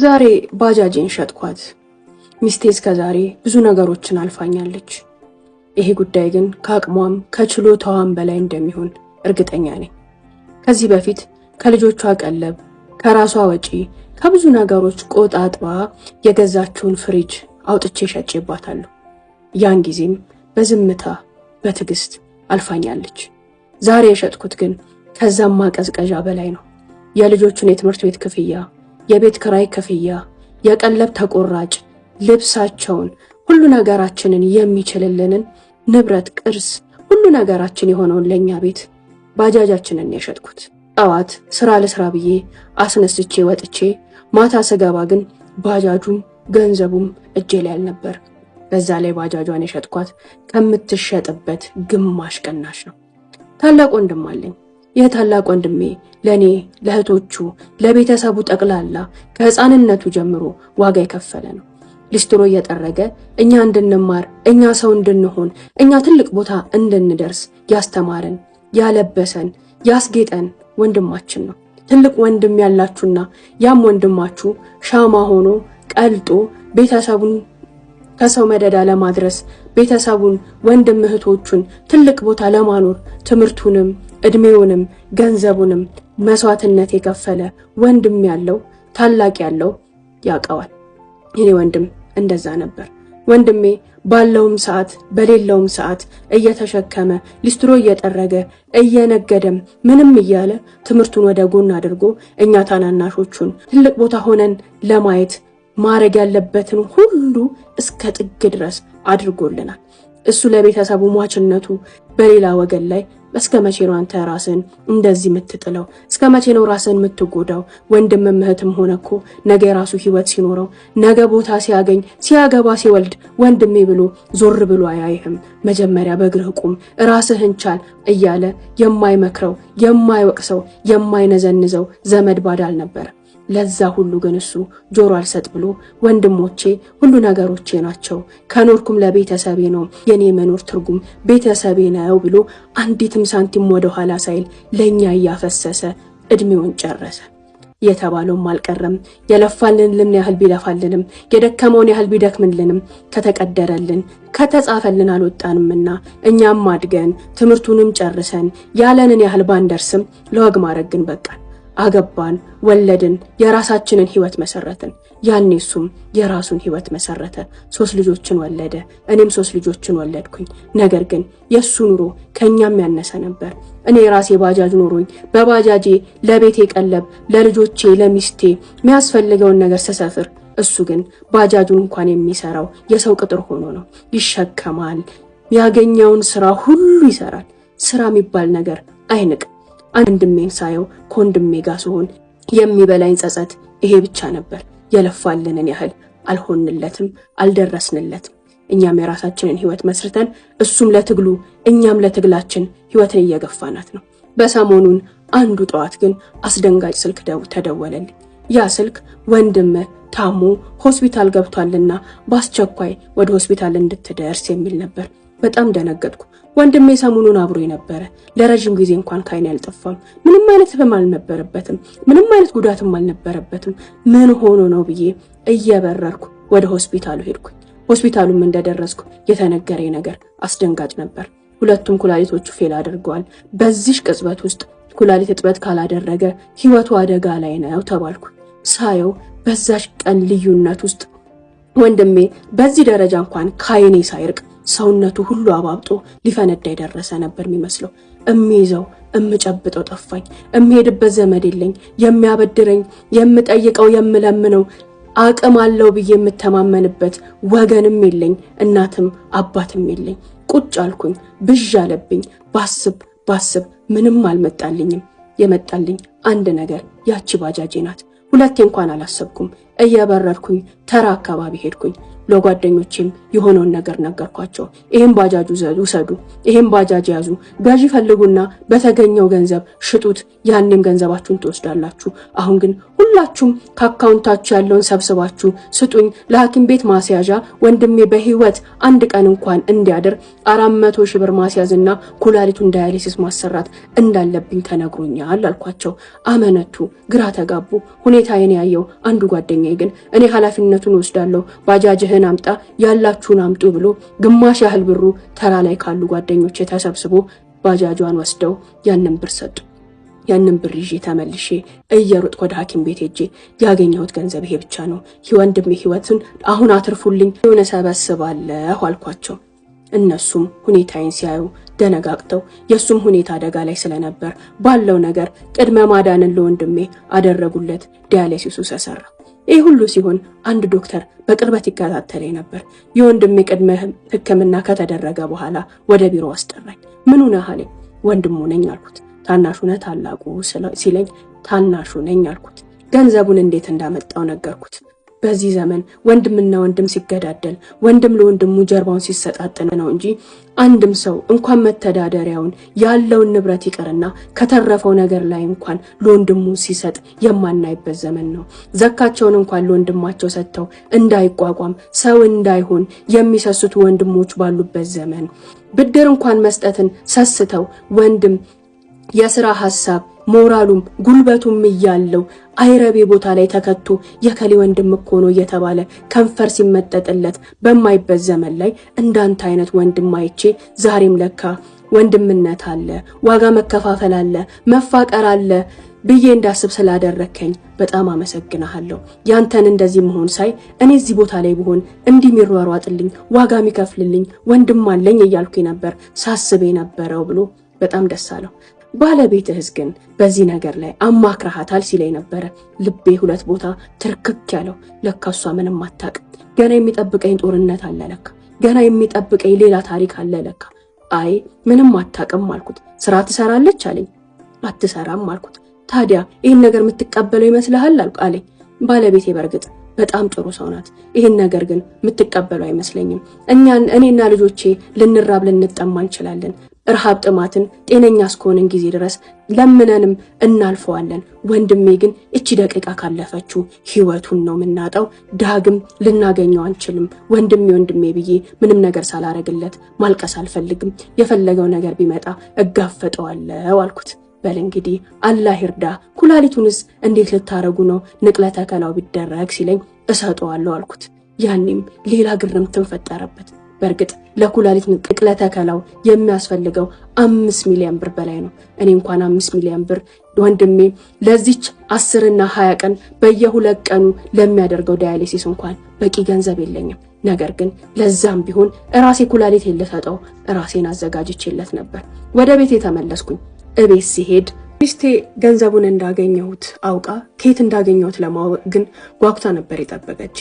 ዛሬ ባጃጄን ሸጥኳት። ሚስቴ እስከዛሬ ብዙ ነገሮችን አልፋኛለች። ይሄ ጉዳይ ግን ከአቅሟም ከችሎታዋም በላይ እንደሚሆን እርግጠኛ ነኝ። ከዚህ በፊት ከልጆቿ ቀለብ፣ ከራሷ ወጪ፣ ከብዙ ነገሮች ቆጣጥባ የገዛችውን ፍሪጅ አውጥቼ ሸጬባታለሁ። ያን ጊዜም በዝምታ በትዕግስት አልፋኛለች። ዛሬ የሸጥኩት ግን ከዛም ማቀዝቀዣ በላይ ነው። የልጆቹን የትምህርት ቤት ክፍያ፣ የቤት ክራይ ክፍያ፣ የቀለብ ተቆራጭ፣ ልብሳቸውን፣ ሁሉ ነገራችንን የሚችልልንን ንብረት፣ ቅርስ፣ ሁሉ ነገራችን የሆነውን ለኛ ቤት ባጃጃችንን የሸጥኩት። ጠዋት ስራ ለስራ ብዬ አስነስቼ ወጥቼ ማታ ስገባ ግን ባጃጁም ገንዘቡም እጄ ላይ አልነበር። በዛ ላይ ባጃጇን የሸጥኳት ከምትሸጥበት ግማሽ ቅናሽ ነው። ታላቅ ወንድም አለኝ። ይህ ታላቅ ወንድሜ ለኔ፣ ለእህቶቹ፣ ለቤተሰቡ ጠቅላላ ከህፃንነቱ ጀምሮ ዋጋ የከፈለ ነው። ሊስትሮ እየጠረገ እኛ እንድንማር፣ እኛ ሰው እንድንሆን፣ እኛ ትልቅ ቦታ እንድንደርስ ያስተማረን፣ ያለበሰን፣ ያስጌጠን ወንድማችን ነው። ትልቅ ወንድም ያላችሁና ያም ወንድማችሁ ሻማ ሆኖ ቀልጦ ቤተሰቡን ከሰው መደዳ ለማድረስ፣ ቤተሰቡን፣ ወንድም እህቶቹን ትልቅ ቦታ ለማኖር ትምህርቱንም እድሜውንም ገንዘቡንም መስዋዕትነት የከፈለ ወንድም ያለው ታላቅ ያለው ያውቀዋል። የኔ ወንድም እንደዛ ነበር። ወንድሜ ባለውም ሰዓት በሌለውም ሰዓት እየተሸከመ ሊስትሮ እየጠረገ እየነገደም ምንም እያለ ትምህርቱን ወደ ጎን አድርጎ እኛ ታናናሾቹን ትልቅ ቦታ ሆነን ለማየት ማረግ ያለበትን ሁሉ እስከ ጥግ ድረስ አድርጎልናል። እሱ ለቤተሰቡ ሟችነቱ በሌላ ወገን ላይ እስከ መቼ ነው አንተ ራስን እንደዚህ የምትጥለው? እስከ መቼ ነው ራስን የምትጎዳው? ወንድምም እህትም ሆነ እኮ ነገ የራሱ ህይወት ሲኖረው፣ ነገ ቦታ ሲያገኝ፣ ሲያገባ፣ ሲወልድ ወንድሜ ብሎ ዞር ብሎ አያይህም። መጀመሪያ በእግርህ ቁም፣ ራስህን ቻል እያለ የማይመክረው፣ የማይወቅሰው፣ የማይነዘንዘው ዘመድ ባዳ አልነበረ። ለዛ ሁሉ ግን እሱ ጆሮ አልሰጥ ብሎ ወንድሞቼ ሁሉ ነገሮቼ ናቸው፣ ከኖርኩም ለቤተሰቤ ነው፣ የኔ መኖር ትርጉም ቤተሰቤ ነው ብሎ አንዲትም ሳንቲም ወደ ኋላ ሳይል ለኛ እያፈሰሰ እድሜውን ጨረሰ። የተባለውም አልቀረም። የለፋልን ያህል ቢለፋልንም የደከመውን ያህል ቢደክምልንም ከተቀደረልን ከተጻፈልን አልወጣንምና እኛም አድገን ትምህርቱንም ጨርሰን ያለንን ያህል ባንደርስም ለወግ ማድረግ ግን በቃን። አገባን፣ ወለድን፣ የራሳችንን ህይወት መሰረትን። ያኔ እሱም የራሱን ህይወት መሰረተ፣ 3 ልጆችን ወለደ። እኔም 3 ልጆችን ወለድኩኝ። ነገር ግን የሱ ኑሮ ከኛም ያነሰ ነበር። እኔ የራሴ ባጃጅ ኖሮኝ በባጃጄ ለቤቴ ቀለብ፣ ለልጆቼ፣ ለሚስቴ የሚያስፈልገውን ነገር ስሰፍር፣ እሱ ግን ባጃጁን እንኳን የሚሰራው የሰው ቅጥር ሆኖ ነው። ይሸከማል፣ ያገኘውን ስራ ሁሉ ይሰራል። ስራ የሚባል ነገር አይንቅ። አንድሜን ሳየው ከወንድሜ ጋር ሲሆን የሚበላኝ ጸጸት ይሄ ብቻ ነበር። የለፋልንን ያህል አልሆንለትም፣ አልደረስንለትም። እኛም የራሳችንን ህይወት መስርተን እሱም ለትግሉ እኛም ለትግላችን ህይወትን እየገፋናት ነው። በሰሞኑን አንዱ ጠዋት ግን አስደንጋጭ ስልክ ተደወለልኝ። ያ ስልክ ወንድም ታሞ ሆስፒታል ገብቷልና በአስቸኳይ ወደ ሆስፒታል እንድትደርስ የሚል ነበር። በጣም ደነገጥኩ። ወንድሜ ሰሞኑን አብሮ ነበረ። ለረጅም ጊዜ እንኳን ካይን ያልጠፋም። ምንም አይነት ህመም አልነበረበትም። ምንም አይነት ጉዳትም አልነበረበትም። ምን ሆኖ ነው ብዬ እየበረርኩ ወደ ሆስፒታሉ ሄድኩኝ። ሆስፒታሉም እንደደረስኩ የተነገረኝ ነገር አስደንጋጭ ነበር። 2ቱም ኩላሊቶቹ ፌል አድርገዋል። በዚህ ቅጽበት ውስጥ ኩላሊት እጥበት ካላደረገ ህይወቱ አደጋ ላይ ነው ተባልኩ። ሳየው በዛሽ ቀን ልዩነት ውስጥ ወንድሜ በዚህ ደረጃ እንኳን ካይኔ ሳይርቅ ሰውነቱ ሁሉ አባብጦ ሊፈነዳ የደረሰ ነበር የሚመስለው። እሚይዘው እምጨብጠው ጠፋኝ። እምሄድበት ዘመድ የለኝ፣ የሚያበድረኝ፣ የምጠይቀው፣ የምለምነው አቅም አለው ብዬ የምተማመንበት ወገንም የለኝ፣ እናትም አባትም የለኝ። ቁጭ አልኩኝ። ብዥ አለብኝ። ባስብ ምንም አልመጣልኝም። የመጣልኝ አንድ ነገር ያቺ ባጃጄ ናት። 2 እንኳን አላሰብኩም። እየበረርኩኝ ተራ አካባቢ ሄድኩኝ። ለጓደኞቼም የሆነውን ነገር ነገርኳቸው። ይሄን ባጃጅ ውሰዱ፣ ይሄን ባጃጅ ያዙ፣ ገዢ ፈልጉና በተገኘው ገንዘብ ሽጡት፣ ያኔም ገንዘባችሁን ትወስዳላችሁ። አሁን ግን ሁላችሁም ከአካውንታችሁ ያለውን ሰብስባችሁ ስጡኝ ለሐኪም ቤት ማስያዣ ወንድሜ በህይወት አንድ ቀን እንኳን እንዲያድር 400 ሺህ ብር ማስያዝና ኩላሊቱን ዳያሊሲስ ማሰራት እንዳለብኝ ተነግሮኛል አልኳቸው። አመነቱ፣ ግራ ተጋቡ። ሁኔታዬን ያየው አንዱ ጓደኛዬ ግን እኔ ኃላፊነቱን ወስዳለሁ ባጃጅህን አምጣ ያላችሁን አምጡ ብሎ ግማሽ ያህል ብሩ ተራ ላይ ካሉ ጓደኞቼ ተሰብስቦ ባጃጇን ወስደው ያንን ብር ሰጡ። ያንን ብር ይዤ ተመልሼ እየሮጥኩ ወደ ሐኪም ቤት ሄጄ ያገኘሁት ገንዘብ ይሄ ብቻ ነው። ወንድሜ ህይወቱን አሁን አትርፉልኝ የሆነ ሰበስባለሁ አልኳቸው። እነሱም ሁኔታዬን ሲያዩ ደነጋግተው የሱም ሁኔታ አደጋ ላይ ስለነበር ባለው ነገር ቅድመ ማዳንን ለወንድሜ አደረጉለት። ዳያሊሲሱ ተሰራ። ይህ ሁሉ ሲሆን አንድ ዶክተር በቅርበት ይከታተለኝ ነበር። የወንድሜ ቅድመ ሕክምና ከተደረገ በኋላ ወደ ቢሮ አስጠራኝ። ምን ሆነህ አለኝ። ወንድሙ ነኝ አልኩት። ታናሹ ነህ ታላቁ ሲለኝ ታናሹ ነኝ አልኩት። ገንዘቡን እንዴት እንዳመጣው ነገርኩት። በዚህ ዘመን ወንድምና ወንድም ሲገዳደል ወንድም ለወንድሙ ጀርባውን ሲሰጣጥን ነው እንጂ አንድም ሰው እንኳን መተዳደሪያውን ያለውን ንብረት ይቀርና ከተረፈው ነገር ላይ እንኳን ለወንድሙ ሲሰጥ የማናይበት ዘመን ነው። ዘካቸውን እንኳን ለወንድማቸው ሰጥተው እንዳይቋቋም ሰው እንዳይሆን የሚሰስቱ ወንድሞች ባሉበት ዘመን ብድር እንኳን መስጠትን ሰስተው ወንድም የሥራ ሐሳብ ሞራሉም ጉልበቱም እያለው አይረቤ ቦታ ላይ ተከቶ የከሊ ወንድም እኮ ነው እየተባለ ከንፈር ሲመጠጥለት በማይበት ዘመን ላይ እንዳንተ አይነት ወንድም አይቼ ዛሬም ለካ ወንድምነት አለ፣ ዋጋ መከፋፈል አለ፣ መፋቀር አለ ብዬ እንዳስብ ስላደረከኝ በጣም አመሰግናለሁ። ያንተን እንደዚህ መሆን ሳይ እኔ እዚህ ቦታ ላይ ብሆን እንዲህ ሚሯሯጥልኝ ዋጋ ሚከፍልልኝ ወንድም አለኝ እያልኩኝ ነበር ሳስብ የነበረው ብሎ በጣም ደስ አለው። ባለቤትህስ ግን በዚህ ነገር ላይ አማክረሃታል ሲለኝ ነበረ። ልቤ ሁለት ቦታ ትርክክ ያለው። ለካ እሷ ምንም አታውቅም። ገና የሚጠብቀኝ ጦርነት አለ ለካ፣ ገና የሚጠብቀኝ ሌላ ታሪክ አለ ለካ። አይ ምንም አታውቅም አልኩት። ስራ ትሰራለች አለኝ። አትሰራም አልኩት። ታዲያ ይህን ነገር የምትቀበለው ይመስልሃል አለኝ። ባለቤቴ በርግጥ በጣም ጥሩ ሰው ናት። ይህን ነገር ግን የምትቀበለው አይመስለኝም። እኔና ልጆቼ ልንራብ ልንጠማ እንችላለን። እርሃብ ጥማትን ጤነኛ እስከሆነን ጊዜ ድረስ ለምነንም እናልፈዋለን። ወንድሜ ግን እቺ ደቂቃ ካለፈችው ህይወቱን ነው የምናጣው። ዳግም ልናገኘው አንችልም። ወንድሜ ብዬ ምንም ነገር ሳላረግለት ማልቀስ አልፈልግም። የፈለገው ነገር ቢመጣ እጋፈጠዋለሁ አልኩት። በል እንግዲህ አላህ ይርዳ። ኩላሊቱንስ እንዴት ልታረጉ ነው? ንቅለ ተከላው ቢደረግ ሲለኝ እሰጠዋለሁ አልኩት። ያኔም ሌላ ግርምትን ፈጠረበት። በርግጥ ለኩላሊት ንቅለ ተከላው የሚያስፈልገው 5 ሚሊዮን ብር በላይ ነው። እኔ እንኳን 5 ሚሊዮን ብር ወንድሜ ለዚች 10 እና 20 ቀን በየ2 ቀኑ ለሚያደርገው ዳያሊሲስ እንኳን በቂ ገንዘብ የለኝም። ነገር ግን ለዛም ቢሆን ራሴ ኩላሊት የለሰጠው ራሴን አዘጋጅቼለት ነበር። ወደ ቤቴ ተመለስኩኝ። እቤት ሲሄድ ሚስቴ ገንዘቡን እንዳገኘሁት አውቃ ከየት እንዳገኘሁት ለማወቅ ግን ጓጉታ ነበር የጠበቀች።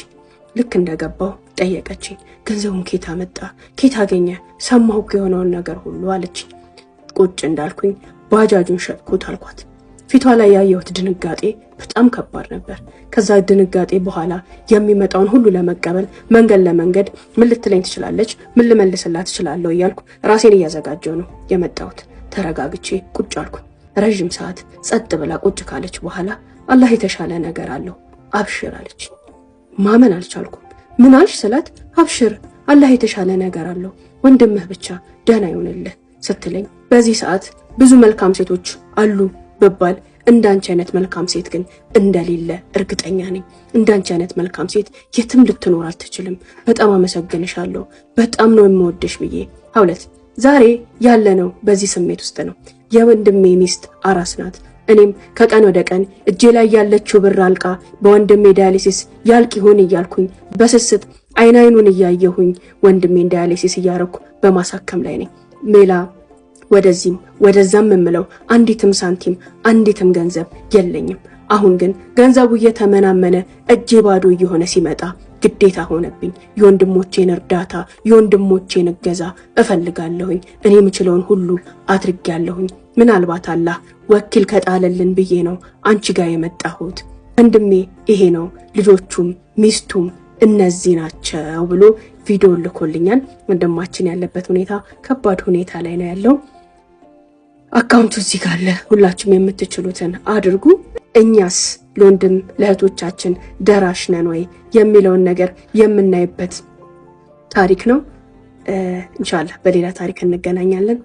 ልክ እንደገባው ጠየቀችኝ። ገንዘቡን ከየት አመጣ? ከየት አገኘ? ሰማሁ የሆነውን ነገር ሁሉ አለችኝ። ቁጭ እንዳልኩኝ ባጃጁን ሸጥኩት አልኳት። ፊቷ ላይ ያየሁት ድንጋጤ በጣም ከባድ ነበር። ከዛ ድንጋጤ በኋላ የሚመጣውን ሁሉ ለመቀበል መንገድ ለመንገድ ምን ልትለኝ ትችላለች፣ ምን ልመልስላት እችላለሁ እያልኩ ራሴን እያዘጋጀው ነው የመጣሁት። ተረጋግቼ ቁጭ አልኩ። ረጅም ሰዓት ጸጥ ብላ ቁጭ ካለች በኋላ አላህ የተሻለ ነገር አለው አብሽር አለች። ማመን አልቻልኩም። ምን አልሽ ስላት አብሽር አላህ የተሻለ ነገር አለው ወንድምህ ብቻ ደህና ይሁንልህ ስትለኝ፣ በዚህ ሰዓት ብዙ መልካም ሴቶች አሉ ብባል እንዳንቺ አይነት መልካም ሴት ግን እንደሌለ እርግጠኛ ነኝ። እንዳንቺ አይነት መልካም ሴት የትም ልትኖር አትችልም። በጣም አመሰግንሻለሁ። በጣም ነው የምወድሽ ብዬ ሀውለት ዛሬ ያለነው በዚህ ስሜት ውስጥ ነው። የወንድሜ ሚስት አራስ ናት። እኔም ከቀን ወደ ቀን እጄ ላይ ያለችው ብር አልቃ በወንድሜ ዳያሊሲስ ያልቅ ይሆን እያልኩኝ በስስት አይኑን እያየሁኝ ወንድሜን ዳያሊሲስ እያረኩ በማሳከም ላይ ነኝ። ሜላ ወደዚህም ወደዛም የምለው አንዲትም ሳንቲም አንዲትም ገንዘብ የለኝም። አሁን ግን ገንዘቡ እየተመናመነ እጄ ባዶ እየሆነ ሲመጣ ግዴታ ሆነብኝ። የወንድሞቼን እርዳታ የወንድሞቼን እገዛ እፈልጋለሁኝ። እኔ የምችለውን ሁሉ አድርጌያለሁኝ። ምናልባት አላህ ወኪል ከጣለልን ብዬ ነው አንቺ ጋር የመጣሁት። ወንድሜ ይሄ ነው፣ ልጆቹም ሚስቱም እነዚህ ናቸው ብሎ ቪዲዮ ልኮልኛል። ወንድማችን ያለበት ሁኔታ ከባድ ሁኔታ ላይ ነው ያለው። አካውንቱ እዚህ ጋር አለ። ሁላችሁም የምትችሉትን አድርጉ። እኛስ ለወንድም ለእህቶቻችን ደራሽ ነን ወይ የሚለውን ነገር የምናይበት ታሪክ ነው። ኢንሻአላህ በሌላ ታሪክ እንገናኛለን።